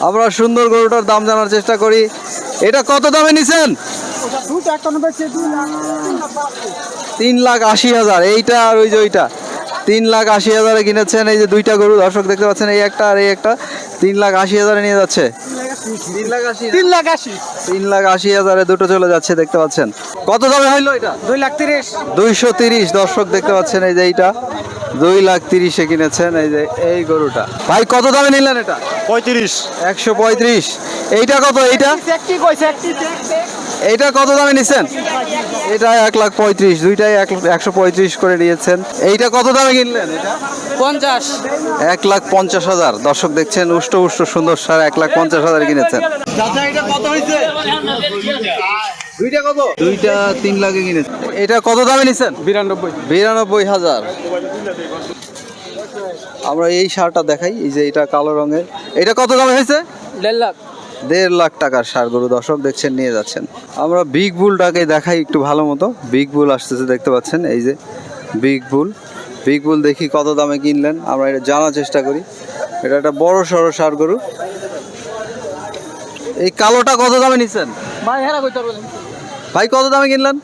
আমরা সুন্দর গরুটার দাম জানার চেষ্টা করি। এটা কত দামে নিছেন? 3,80,000। এইটা আর ওই যে ওইটা 3,80,000 কিনেছেন। এই যে দুইটা গরু দর্শক দেখতে পাচ্ছেন, এই একটা আর এই একটা 3,80,000 নিয়ে যাচ্ছে। 3,80,000 দুটো চলে যাচ্ছে দেখতে পাচ্ছেন। কত দামে হইলো এটা? 2,30,000। 230 দর্শক দেখতে পাচ্ছেন। এই যে এইটা 2,30,000 কিনেছেন। এই যে এই গরুটা ভাই কত দামে নিলেন এটা? 35। 135। এইটা কত? এইটা কত দামে নিছেন? এটা 1,35,000। দুইটাই 135 করে নিয়েছেন। এইটা কত দামে কিনলেন? এটা 50। 1,50,000 দর্শক দেখছেন। উষ্ট সুন্দর সার 1,50,000 কিনেছেন। চাচা এটা কত হয়েছে? দুইটা কত? দুইটা 3 লাখে কিনেছেন। এটা কত দামে নিছেন? 92,000। আমরা এই সারটা দেখাই, এই যে এটা কালো রঙের। এটা কত দামে হয়েছে? 1.5 লাখ। 1.5 লাখ টাকার সার গরু দর্শক দেখছেন নিয়ে যাচ্ছেন। আমরা বিগ বুলটাকে দেখাই একটু ভালো মতো। বিগ বুল আসতেছে দেখতে পাচ্ছেন। এই যে বিগ বুল দেখি কত দামে কিনলেন, আমরা এটা জানার চেষ্টা করি। এটা একটা বড় সড়ো সার গরু। এই কালোটা কত দামে নিচ্ছেন ভাই? কত দামে কিনলেন?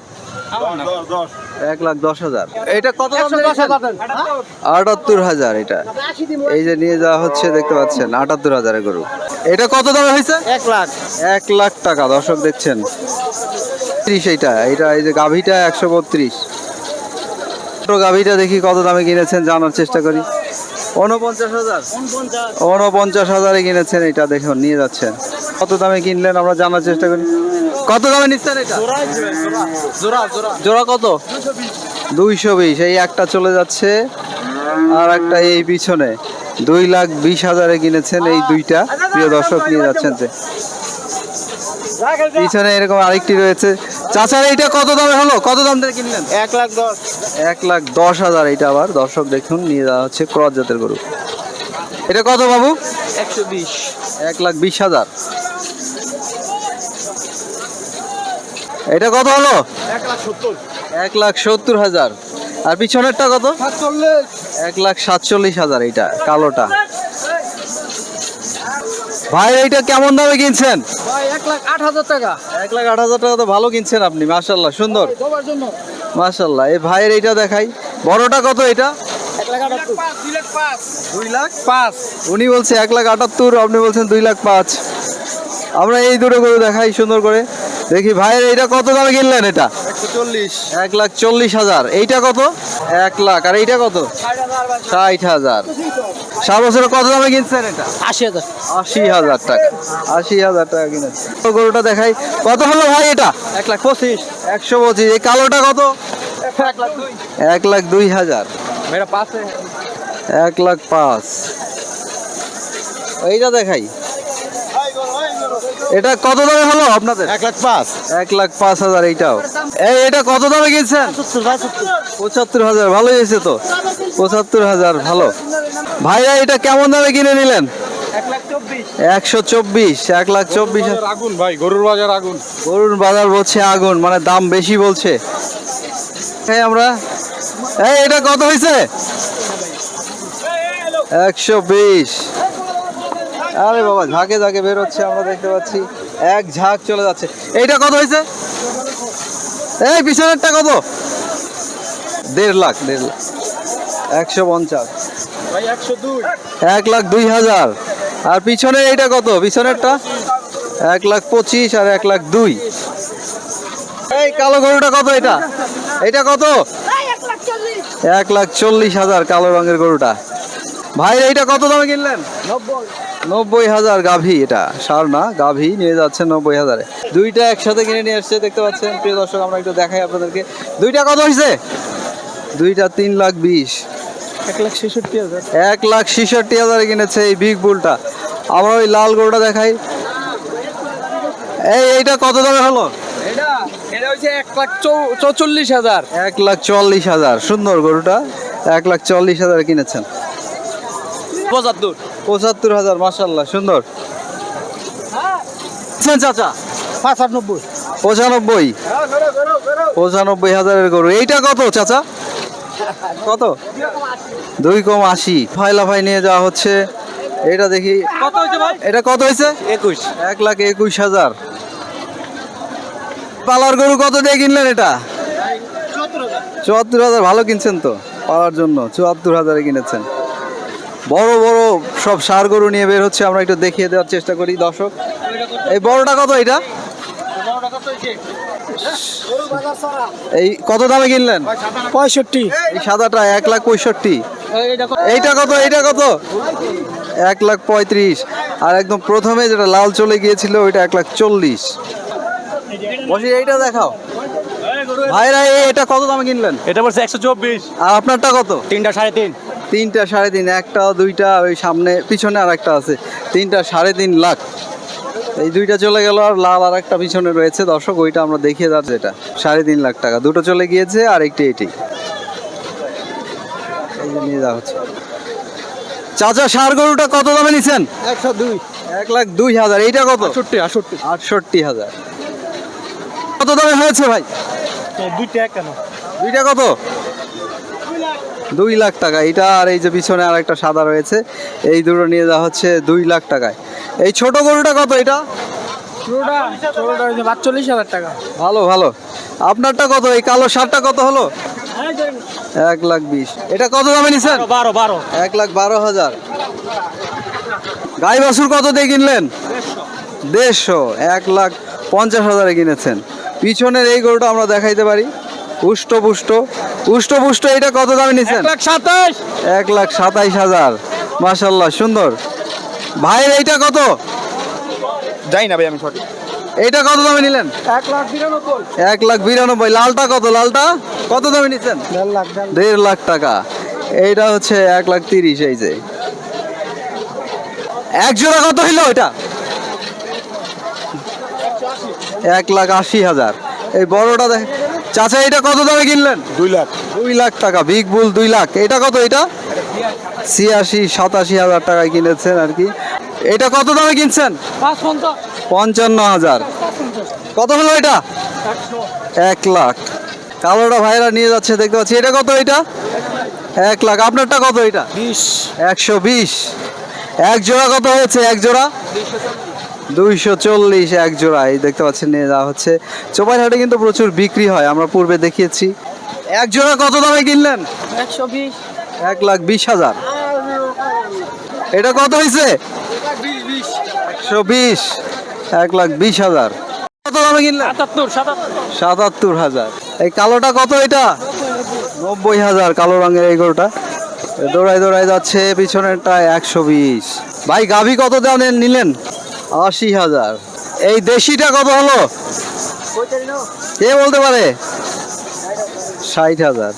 1,10,000। এটা কত দামে? 78,000 এটা। এই যে নিয়ে যাওয়া হচ্ছে দেখতে পাচ্ছেন 78,000 গরু। এটা কত দামে হয়েছে? 1 লাখ। 1 লাখ টাকা দর্শক দেখছেন। এইটা এই যে গাভীটা 132। গাভীটা দেখি কত দামে কিনেছেন জানার চেষ্টা করি। 49,000 কিনেছেন। এটা দেখুন নিয়ে যাচ্ছেন। কত দামে কিনলেন আমরা জানার চেষ্টা করি। কত দামে নিচ্ছেন এটা? জোড়া কত? 220। এই একটা চলে যাচ্ছে আর একটা এই পিছনে 2,20,000 কিনেছেন। এই দুইটা প্রিয় দর্শক নিয়ে যাচ্ছেন। যে পিছনে এরকম আরেকটি রয়েছে। চাচার এইটা কত দামে হলো? কত দাম দিয়ে কিনলেন? 1,10,000। 1,10,000। এইটা আবার দর্শক দেখুন নিয়ে যাওয়া হচ্ছে ক্রস জাতের গরু। এটা কত বাবু? 120। 1,20,000। এটা কত হলো? 1,70,000। 1,70,000। আর পিছনেরটা কত? 1,47,000। এইটা কালোটা। ভাই এইটা কেমন দামে কিনছেন? ভাই 1,08,000 টাকা। 1,08,000 টাকা তো ভালো কিনছেন আপনি, মাশাআল্লাহ সুন্দর মাশাআল্লাহ। এই ভাইয়ের এইটা দেখাই। বড়টা কত এটা? 1,78,000। 2,05,000। উনি বলছে 1,78,000, আপনি বলছেন 2,05,000। আমরা এই দুটো গরু দেখাই সুন্দর করে। দেখি ভাইয়ের এইটা কত দামে কিনলেন? এটা 140। 1,40,000। এইটা কত? 1 লাখ। আর এইটা কত? 60,000। 7 বছরে কত দামে কিনছেন এটা? 80,000। 80,000 টাকা। 80,000 টাকা কিনেছেন। গরুটা দেখাই। কত হলো ভাই এটা? 1,25,000। 125। এই কালোটা কত? 1,02,000। 1,02,000। মেরা পাশে 1,05,000। এইটা দেখাই। এটা কত দামে হলো আপনাদের? 1,05,000। 1,05,000 এইটাও। এটা কত দামে কিনছেন? 75,000। ভালোই হয়েছে তো। 75,000 ভালো। ভাইরা এটা কেমন দামে কিনে নিলেন? 124। 1,24,000। আগুন ভাই, গরুর বাজার আগুন। গরুর বাজার বলছে আগুন, মানে দাম বেশি বলছে। আমরা এটা কত হয়েছে? 120। আরে বাবা ঝাঁকে ঝাঁকে বের হচ্ছে, আমরা দেখতে পাচ্ছি এক ঝাঁক চলে যাচ্ছে। এইটা কত হয়েছে? এই পিছনেরটা কত? 1.5 লাখ। 150। ভাই 102। 1,02,000। আর পিছনে এইটা কত? পিছনেরটা 1,25,000 আর 1,02,000। এই কালো গরুটা কত? এটা কত? 1,40,000 কালো রঙের গরুটা। ভাই এইটা কত দামে কিনলেন? 90,000 গাভী। এটা সার না, গাভী নিয়ে যাচ্ছে 90,000। দুইটা একসাথে কিনে নিয়ে আসছে দেখতে পাচ্ছেন প্রিয় দর্শক। আমরা একটু দেখাই আপনাদেরকে। দুইটা কত হয়েছে? দুইটা 3,20,000। 1,66,000। 1,66,000 কিনেছে এই বিগ বুলটা। আমরা ওই লাল গরুটা দেখাই। এইটা কত দামে হলো? এটা হচ্ছে 1,44,000। 1,44,000। সুন্দর গরুটা 1,44,000 কিনেছেন। 75,000। মাশাআল্লাহ সুন্দর। চাচা 95। 95,000 গরু। এইটা কত চাচা? কত? 2,80। লাফাই নিয়ে যাওয়া হচ্ছে এটা দেখি কত হয়েছে ভাই? এটা কত হয়েছে? 21। 1,21,000। পালার গরু কত দিয়ে কিনলেন এটা? 74,000। ভালো কিনছেন তো পালার জন্য, 74,000-এ কিনেছেন। বড় বড় সব ষাঁড় গরু নিয়ে বের হচ্ছে, আমরা একটু দেখিয়ে দেওয়ার চেষ্টা করি দর্শক। এই বড়টা কত? এটা এই কত দামে কিনলেন? 65। এই সাদাটা 1,65,000। এইটা কত? এইটা কত? 1,35,000। আর একদম প্রথমে যেটা লাল চলে গিয়েছিল ওইটা 1,40,000। বসি এইটা দেখাও ভাইরা। এটা কত দামে কিনলেন? এটা বলছে 124। আর আপনারটা কত? 3টা 3.5। 3টা 3.5। একটা দুইটা ওই সামনে পিছনে আর একটা আছে। 3টা 3.5 লাখ। এই দুইটা চলে গেল, আর লাল আর একটা পিছনে রয়েছে দর্শক, ওইটা আমরা দেখিয়ে যাচ্ছি। এটা 3.5 লাখ টাকা। দুটো চলে গিয়েছে আর একটি এটি। এই যে নিয়ে যাওয়া হচ্ছে। চাচা ষাঁড় গরুটা কত দামে নিছেন? 102। 1,02,000। এইটা কত? 68। 68,000। কত দামে হয়েছে ভাই? দুইটা কেন? দুইটা কত? 2 লাখ টাকা। এটা আর এই যে পিছনে আর একটা সাদা রয়েছে, এই দুটো নিয়ে যাওয়া হচ্ছে 2 লাখ টাকায়। এই ছোট গরুটা কত? এটা ছোটটা 42,000 টাকা। ভালো ভালো। আপনারটা কত? এই কালো ষাঁড়টা কত হলো? 1,20,000। এটা কত দামে নিছেন? 12। 1,12,000। গাই বাছুর কত দিয়ে কিনলেন? 150। 1,50,000-এ কিনেছেন। পিছনের এই গরুটা আমরা দেখাইতে পারি, উষ্টপুষ্ট উষ্টপুষ্ট। এটা কত দামে নিছেন? 127। 1,27,000। মাশাল্লাহ, সুন্দর। ভাইয়ের এইটা কত? যাই না ভাই আমি সঠিক। এইটা কত দামে নিলেন? 1,92,000। 1,92,000। লালটা কত? লালটা কত দামে নিচ্ছেন? 1.5 লাখ। 1.5 লাখ টাকা। এইটা হচ্ছে 1,30,000। এই যে এক জোড়া কত হইলো? এটা 1,80,000। এই বড়টা দেখ চাচা। এটা কত দামে কিনলেন? 2 লাখ। 2 লাখ টাকা। বিগ বুল 2 লাখ। এটা কত? এটা 86-87,000 টাকায় কিনেছেন আর কি। এটা কত দামে কিনছেন? 55,000। কত হলো এটা? 1 লাখ। কালোটা ভাইরা নিয়ে যাচ্ছে দেখতে পাচ্ছি। এটা কত? এটা 1 লাখ। আপনারটা কত? এটা 20। 120। এক জোড়া কত হয়েছে? এক জোড়া 240। এক জোড়া এই দেখতে পাচ্ছেন নিয়ে যাওয়া হচ্ছে। চোপাইহাটে কিন্তু প্রচুর বিক্রি হয়, আমরা পূর্বে দেখিয়েছি। এক জোড়া কত দামে কিনলেন? 120। 1,20,000। এটা কত হয়েছে? 120। 1,20,000। কত দামে কিনলেন? 77,000। এই কালোটা কত? এটা 90,000। কালো রঙের এই গরুটা দৌড়ায় দৌড়ায় যাচ্ছে। পিছনেরটা 120। ভাই গাভী কত দামে নিলেন? 80,000। এই দেশিটা কত হলো? কে বলতে পারে? 60,000।